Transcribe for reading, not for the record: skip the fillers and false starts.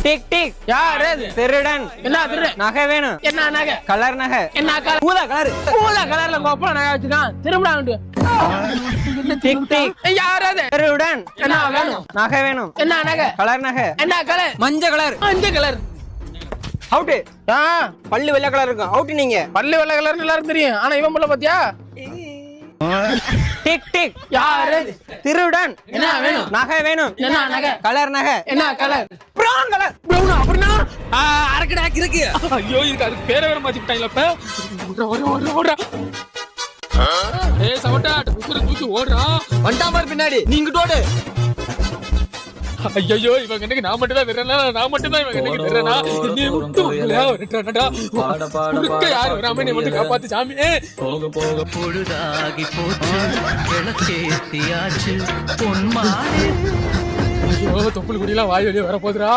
Tick tick. யார் அது? திருடன். என்ன திரு? நகை வேணும். என்ன நகை? கலர் நகை. என்ன கலர்? ஊதா கலர். ஊதா கலர்ல கோப்பல நகை வச்சுக்கான். திரும்படாங்கட்டு. Tick tick. யார் அது? திருடன். என்ன வேணும்? நகை வேணும். என்ன நகை? கலர் நகை. என்ன கலர்? மஞ்சள் கலர். மஞ்சள் கலர். அவுட். பல்லு வெள்ளை கலர் இருக்கும். அவுட் நீங்க. பல்லு வெள்ளை கலர்னு எல்லாரும் தெரியும். ஆனா இவன் புள்ள பாத்தியா? Tick tick. யார் அது? திருடன். என்ன வேணும்? நகை வேணும். என்ன நகை? கலர் நகை. என்ன கலர்? Brown colour. பிரவுன் அப்படினா அரக்கடா இருக்கு. ஐயோ இதுக்கு அது பேரை வேற மாத்திட்டாங்களா இப்ப? ஓடுறா. ஏய் சவட்டா உசுர தூக்கி ஓடுறா. வண்டா பார் பின்னாடி நீங்க ஓடு. ஐயோ இவங்க எனக்கு நான் மட்டும் தான் விரறனா. நான் மட்டும் தான் இவங்க எனக்கு விரறனா. நீ மட்டும் விரறடா. உனக்கு யார் வராம நீ மட்டும் காப்பாத்து சாமி. போக போக பொழுதாகி போச்சு விளக்கேத்தியாச்சு பொன்மானே. ஐயோ தொப்புள் குடிலாம் வாய் வெளியே வர போதுரா.